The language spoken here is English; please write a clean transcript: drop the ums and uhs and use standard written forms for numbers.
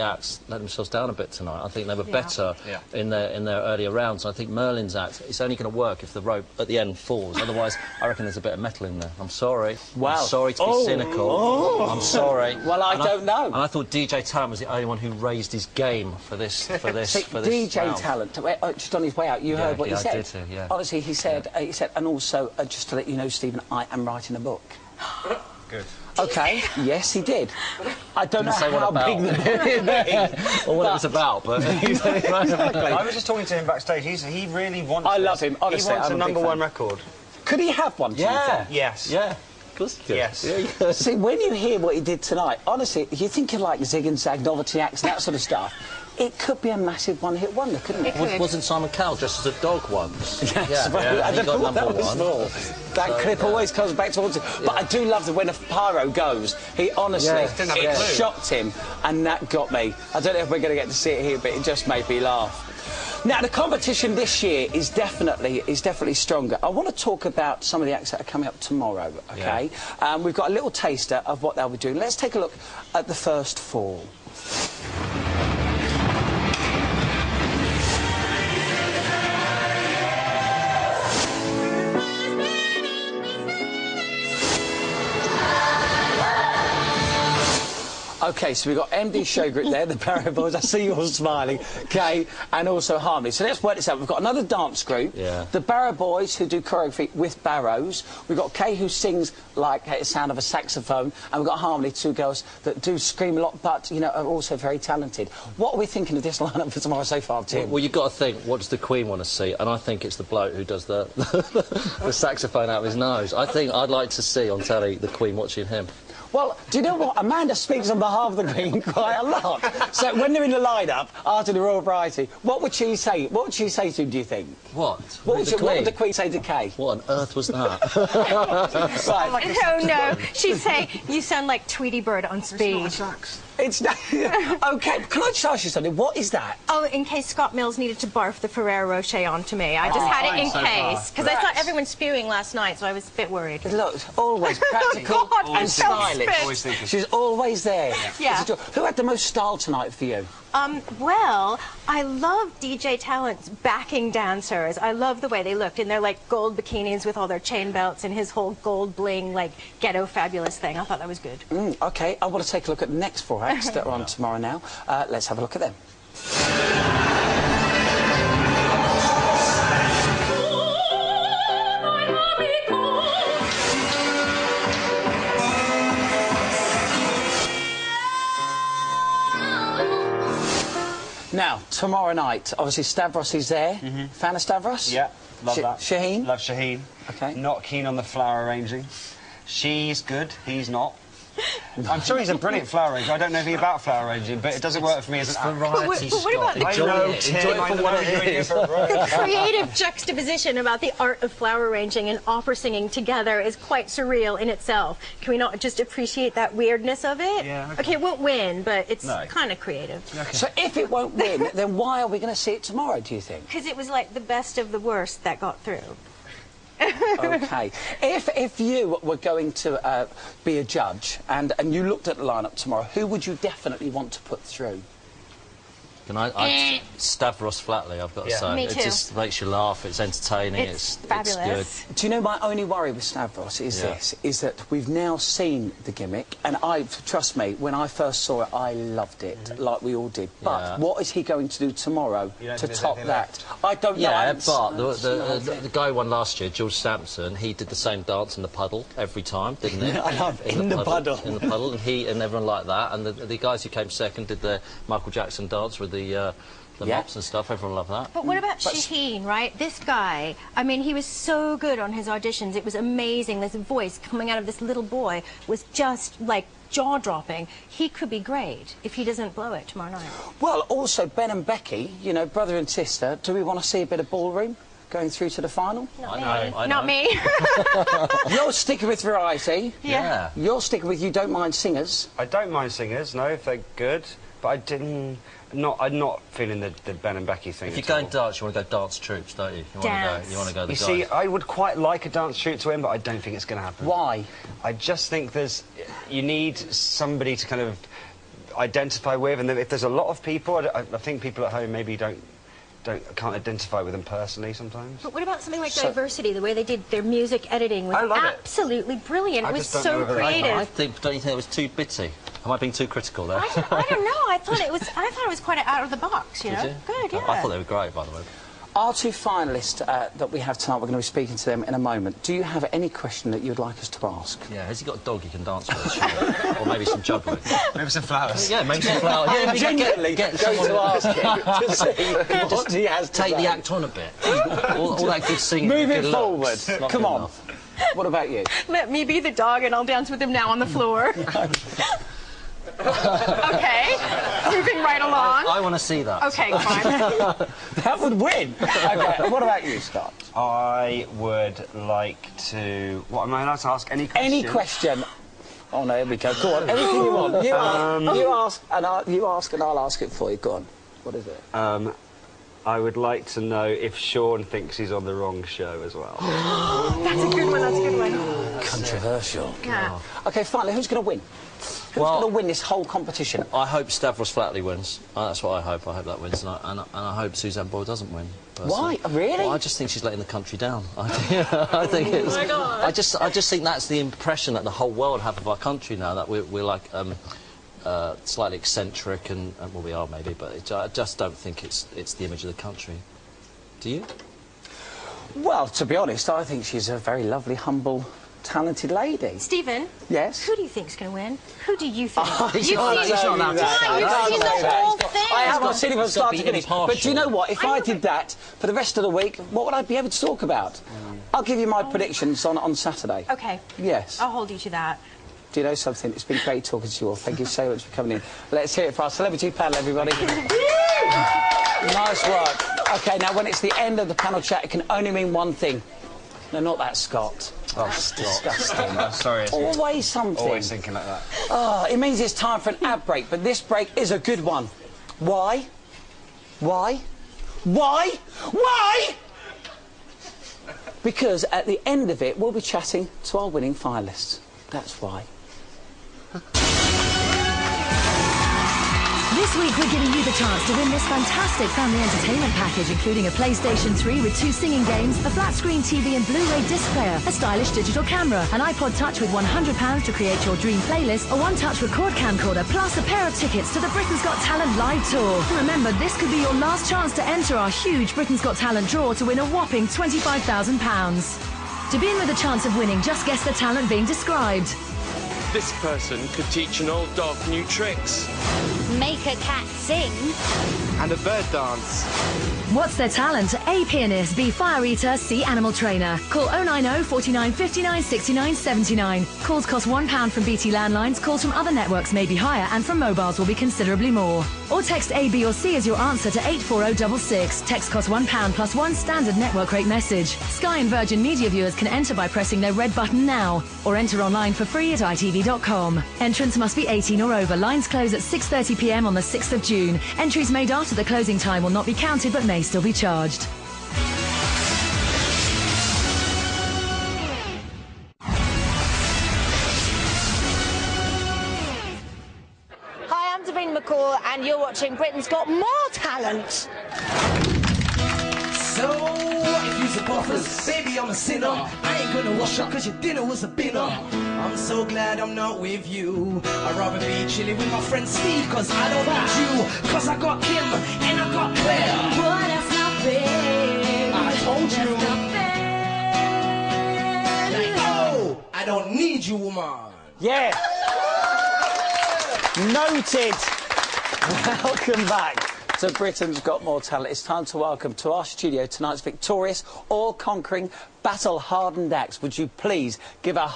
acts let themselves down a bit tonight. I think they were better in their earlier rounds. I think Merlin's act, it's only going to work if the rope at the end falls. Otherwise, I reckon there's a bit of metal in there. I'm sorry. Wow. I'm sorry to be cynical. I'm sorry. Well, I don't know. And I thought DJ Talent was the only one who raised his game for this. DJ round. Talent, just on his way out, you heard what he said. I did too, yeah. Obviously, he said, and also just to let you know, Stephen, I am writing a book. Good. Okay, yes, he did. I don't know how big the or what it was about, but exactly. I was just talking to him backstage. He really wants. I love him. Honestly, he wants a #1 record. Could he have one? Yeah. Yes. Yeah. Of course he could. Yes. Yeah, see, when you hear what he did tonight, honestly, you think of like Zig and Zag, novelty acts, and that sort of stuff. It could be a massive one-hit wonder, couldn't it? Wasn't Simon Cowell dressed as a dog once? Yes, I don't know what that was for. That clip always comes back towards it. But I do love that when a pyro goes, he honestly, it shocked him, and that got me. I don't know if we're going to get to see it here, but it just made me laugh. Now, the competition this year is definitely stronger. I want to talk about some of the acts that are coming up tomorrow, OK? Yeah. We've got a little taster of what they'll be doing. Let's take a look at the first four. OK, so we've got MD Show Group there, the Barrow Boys. I see you all smiling. OK, and also Harmony. So let's work this out. We've got another dance group. Yeah. The Barrow Boys, who do choreography with barrows. We've got Kay, who sings like the sound of a saxophone. And we've got Harmony, two girls that do scream a lot, but, you know, are also very talented. What are we thinking of this lineup for tomorrow so far, Tim? Well, you've got to think, what does the Queen want to see? And I think it's the bloke who does the saxophone out of his nose. I think I'd like to see on telly the Queen watching him. Well, do you know what? Amanda speaks on behalf of the Queen quite a lot. So when they're in the lineup after the Royal Variety, what would she say? What would she say to him, do you think? What? What would the Queen say to Kay? What on earth was that? Right. Oh, no. She'd say, you sound like Tweety Bird on speed. It's not a sax. It's not... OK, can I just ask you something? What is that? Oh, in case Scott Mills needed to barf the Ferrero Rocher onto me. I just had it in case. Because I saw everyone spewing last night, so I was a bit worried. Look, always practical and stylish. She's always there. Yeah. Who had the most style tonight for you? Well, I love DJ Talent's backing dancers. I love the way they looked in their, like, gold bikinis with all their chain belts and his whole gold bling, like, ghetto fabulous thing. I thought that was good. OK, I want to take a look at the next four acts that are on tomorrow now. Let's have a look at them. Now, tomorrow night, obviously Stavros is there. Fan of Stavros? Yeah, love that. Shaheen? Love Shaheen. OK. Not keen on the flower arranging. She's good, he's not. I'm sure he's a brilliant flower arranger. I don't know anything about flower arranging, but it doesn't work for me as an variety. But what about the creative juxtaposition about the art of flower arranging and opera singing together is quite surreal in itself. Can we not just appreciate that weirdness of it? Yeah. OK, it won't win, but it's kind of creative. Okay. So if it won't win, then why are we going to see it tomorrow, do you think? Because it was like the best of the worst that got through. OK. If you were going to be a judge and you looked at the lineup tomorrow, who would you definitely want to put through? Can I Stavros flatly, I've got to say. Me too. It just makes you laugh, it's entertaining, it's fabulous. It's good. Do you know my only worry with Stavros is this, is that we've now seen the gimmick, and trust me, when I first saw it, I loved it, like we all did. But what is he going to do tomorrow to top that? I don't know. Yeah, but the guy who won last year, George Sampson, he did the same dance in the puddle every time, didn't he? I love in the puddle. In the puddle, and he and everyone liked that. And the guys who came second did the Michael Jackson dance with the mops and stuff. Everyone loved that. But what about Shaheen, right? This guy, I mean, he was so good on his auditions. It was amazing. This voice coming out of this little boy was just, like, jaw-dropping. He could be great if he doesn't blow it tomorrow night. Well, also, Ben and Becky, you know, brother and sister, do we want to see a bit of ballroom going through to the final? I know. Not me. You're sticking with variety. Yeah. You're sticking with you don't mind singers. I don't mind singers, no, if they're good, but I'm not feeling the Ben and Becky thing. If you're going dance, you want to go dance troops, don't you? You want to go the guys. You see, I would quite like a dance troupe to win, but I don't think it's going to happen. Why? I just think you need somebody to kind of identify with, and if there's a lot of people, I think people at home maybe can't identify with them personally sometimes. But what about something like Diversity? The way they did their music editing was absolutely brilliant. It was so creative. Don't you think it was too bitty? Am I being too critical there? I don't know. I thought it was quite out of the box. You know, good. Yeah. I thought they were great, by the way. Our two finalists that we have tonight, we're going to be speaking to them in a moment. Do you have any question that you'd like us to ask? Yeah, has he got a dog he can dance with? Or maybe some juggling? Maybe some flowers. Yeah, maybe some flowers. Yeah, genuinely get someone to ask him to see what he has to take say. the act on a bit. all that good singing. Move it good forward. Come on. What about you? Let me be the dog and I'll dance with him now on the floor. Okay, moving right along. I want to see that. Okay, fine. That would win. Okay, what about you, Scott? I would like to... What, am I allowed to ask any question? Any question. Oh, no, here we go. Go on, anything you want. You ask, and I'll ask it for you. Go on. What is it? I would like to know if Sean thinks he's on the wrong show as well. That's a good one, that's a good one. Controversial. Yeah. OK, finally, who's going to win? Who's going to win this whole competition? I hope Stavros Flatley wins. That's what I hope. I hope that wins. And I hope Suzanne Boyle doesn't win. Personally. Why? Really? Well, I just think she's letting the country down. I think it's... Oh, my God. I just think that's the impression that the whole world have of our country now, that we're like... slightly eccentric, and well, we are maybe, but I just don't think it's the image of the country. Do you? Well, to be honest, I think she's a very lovely, humble, talented lady. Stephen? Yes? Who do you think's going to win? Who do you think? You've seen the whole thing. I haven't seen it from start to finish. But do you know what? If I did that for the rest of the week, what would I be able to talk about? I'll give you my predictions on Saturday. OK. Yes. I'll hold you to that. Do you know something? It's been great talking to you all. Thank you so much for coming in. Let's hear it for our celebrity panel, everybody. Nice work. OK, now, when it's the end of the panel chat, it can only mean one thing. No, not that, Scott. Oh, that's disgusting. Sorry. Always something. Always thinking like that. Oh, it means it's time for an ad break, but this break is a good one. Why? Why? Why? Why? Because at the end of it, we'll be chatting to our winning finalists. That's why. This week we're giving you the chance to win this fantastic family entertainment package, including a PlayStation 3 with 2 singing games, a flat-screen TV and Blu-ray disc player, a stylish digital camera, an iPod Touch with £100 to create your dream playlist, a one-touch record camcorder, plus a pair of tickets to the Britain's Got Talent live tour. Remember, this could be your last chance to enter our huge Britain's Got Talent draw to win a whopping £25,000. To be in with a chance of winning, just guess the talent being described. This person could teach an old dog new tricks. Make a cat sing. And a bird dance. What's their talent? A pianist, B fire eater, C animal trainer. Call 090 49 59 69 79. Calls cost £1 from BT landlines. Calls from other networks may be higher, and from mobiles will be considerably more. Or text A, B or C as your answer to 84066. Text costs £1 plus one standard network rate message. Sky and Virgin Media viewers can enter by pressing their red button now, or enter online for free at itv.com. Entrance must be 18 or over. Lines close at 6:30 p.m. on the 6th of June. Entries made after the closing time will not be counted but may still be charged. McCall, and you're watching Britain's Got More Talent. So, if you's a buffers, baby, I'm a sinner. I ain't gonna wash up cause your dinner was a binner. I'm so glad I'm not with you. I'd rather be chilling with my friend Steve, cause I don't need you. Cause I got Kim and I got Claire. But that's not fair. I told you. That's not fair. Like, oh, I don't need you, woman. Yeah. Noted. Welcome back to Britain's Got More Talent. It's time to welcome to our studio tonight's victorious, all-conquering, battle-hardened acts. Would you please give a